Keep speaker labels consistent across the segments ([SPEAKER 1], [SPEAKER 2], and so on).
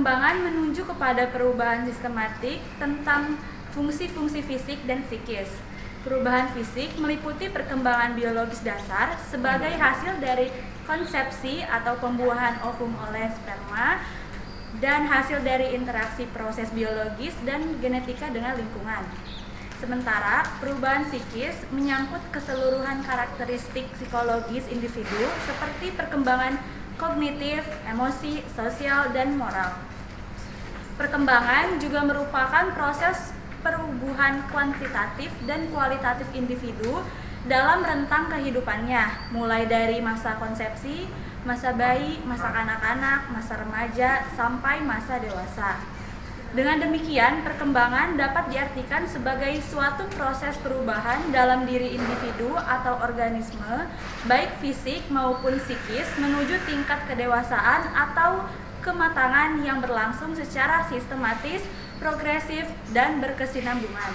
[SPEAKER 1] perkembangan menuju kepada perubahan sistematik tentang fungsi-fungsi fisik dan psikis. Perubahan fisik meliputi perkembangan biologis dasar sebagai hasil dari konsepsi atau pembuahan ovum oleh sperma dan hasil dari interaksi proses biologis dan genetika dengan lingkungan. Sementara perubahan psikis menyangkut keseluruhan karakteristik psikologis individu seperti perkembangan kognitif, emosi, sosial, dan moral. Perkembangan juga merupakan proses perubahan kuantitatif dan kualitatif individu dalam rentang kehidupannya, mulai dari masa konsepsi, masa bayi, masa kanak-kanak, masa remaja, sampai masa dewasa. Dengan demikian, perkembangan dapat diartikan sebagai suatu proses perubahan dalam diri individu atau organisme, baik fisik maupun psikis, menuju tingkat kedewasaan atau kematangan yang berlangsung secara sistematis, progresif, dan berkesinambungan.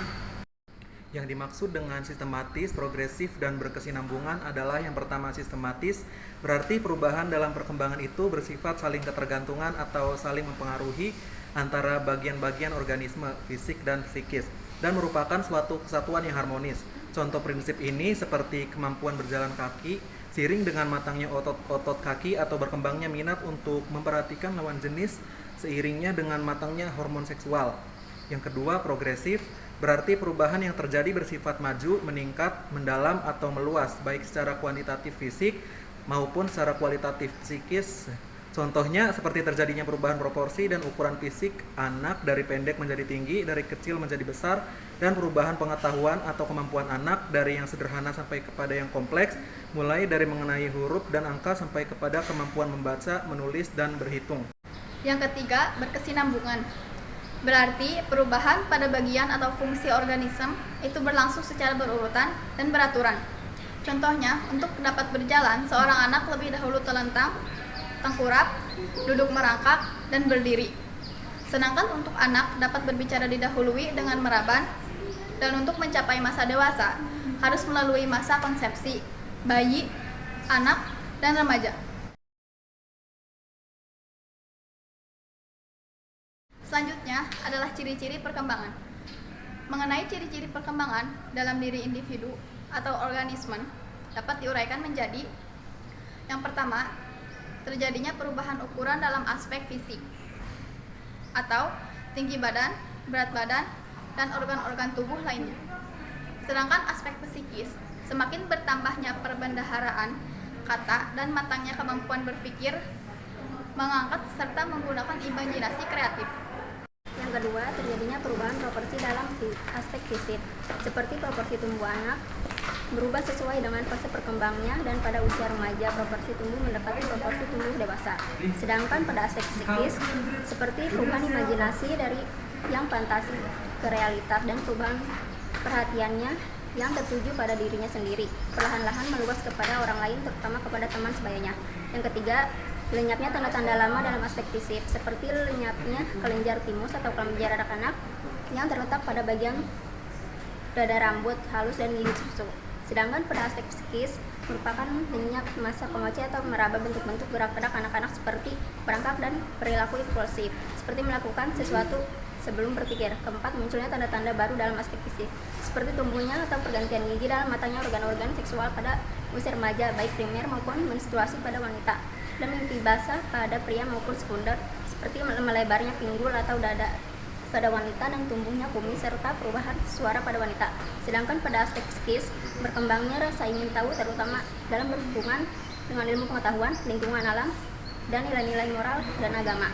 [SPEAKER 2] Yang dimaksud dengan sistematis, progresif, dan berkesinambungan adalah yang pertama sistematis, berarti perubahan dalam perkembangan itu bersifat saling ketergantungan atau saling mempengaruhi antara bagian-bagian organisme, fisik dan psikis, dan merupakan suatu kesatuan yang harmonis. Contoh prinsip ini seperti kemampuan berjalan kaki, seiring dengan matangnya otot kaki atau berkembangnya minat untuk memperhatikan lawan jenis, seiringnya dengan matangnya hormon seksual. Yang kedua, progresif, berarti perubahan yang terjadi bersifat maju, meningkat, mendalam, atau meluas, baik secara kuantitatif fisik maupun secara kualitatif psikis. Contohnya seperti terjadinya perubahan proporsi dan ukuran fisik anak dari pendek menjadi tinggi, dari kecil menjadi besar, dan perubahan pengetahuan atau kemampuan anak dari yang sederhana sampai kepada yang kompleks, mulai dari mengenai huruf dan angka sampai kepada kemampuan membaca, menulis, dan berhitung.
[SPEAKER 3] Yang ketiga, berkesinambungan. Berarti perubahan pada bagian atau fungsi organisme itu berlangsung secara berurutan dan beraturan. Contohnya, untuk dapat berjalan, seorang anak lebih dahulu telentang, tengkurap, duduk merangkak, dan berdiri. Sedangkan untuk anak dapat berbicara didahului dengan meraban, dan untuk mencapai masa dewasa harus melalui masa konsepsi, bayi, anak, dan remaja. Selanjutnya adalah ciri-ciri perkembangan. Mengenai ciri-ciri perkembangan dalam diri individu atau organisme dapat diuraikan menjadi: yang pertama, terjadinya perubahan ukuran dalam aspek fisik atau tinggi badan, berat badan, dan organ-organ tubuh lainnya. Sedangkan aspek psikis, semakin bertambahnya perbendaharaan kata dan matangnya kemampuan berpikir, mengangkat serta menggunakan imajinasi kreatif.
[SPEAKER 4] Yang kedua, terjadinya perubahan proporsi dalam aspek fisik, seperti proporsi tumbuh anak berubah sesuai dengan fase perkembangnya, dan pada usia remaja proporsi tumbuh mendekati proporsi tumbuh dewasa. Sedangkan pada aspek psikis, seperti perubahan imajinasi dari yang fantasi ke realitas dan perubahan perhatiannya yang tertuju pada dirinya sendiri, perlahan-lahan meluas kepada orang lain, terutama kepada teman sebayanya. Yang ketiga, lenyapnya tanda-tanda lama dalam aspek fisik, seperti lenyapnya kelenjar timus atau kelenjar anak-anak yang terletak pada bagian dada, rambut halus, dan gigi susu. Sedangkan pada aspek psikis merupakan lenyap masa komosi atau meraba bentuk-bentuk gerak-gerak anak-anak seperti merangkak dan perilaku impulsif, seperti melakukan sesuatu sebelum berpikir. Keempat, munculnya tanda-tanda baru dalam aspek fisik, seperti tumbuhnya atau pergantian gigi dalam matanya organ-organ seksual pada usia remaja, baik primer maupun menstruasi pada wanita, dan mimpi basah pada pria maupun sekunder, seperti melebarnya pinggul atau dada pada wanita dan tumbuhnya kumis, serta perubahan suara pada wanita. Sedangkan pada aspek psikis, berkembangnya rasa ingin tahu, terutama dalam berhubungan dengan ilmu pengetahuan, lingkungan alam, dan nilai-nilai moral dan agama.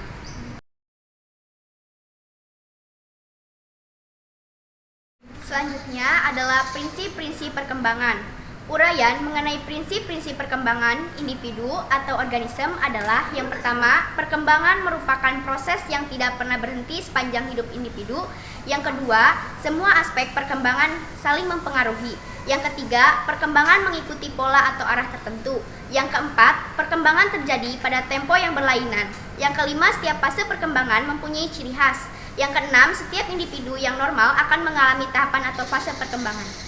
[SPEAKER 5] Selanjutnya adalah prinsip-prinsip perkembangan. Uraian mengenai prinsip-prinsip perkembangan individu atau organisme adalah: yang pertama, perkembangan merupakan proses yang tidak pernah berhenti sepanjang hidup individu. Yang kedua, semua aspek perkembangan saling mempengaruhi. Yang ketiga, perkembangan mengikuti pola atau arah tertentu. Yang keempat, perkembangan terjadi pada tempo yang berlainan. Yang kelima, setiap fase perkembangan mempunyai ciri khas. Yang keenam, setiap individu yang normal akan mengalami tahapan atau fase perkembangan.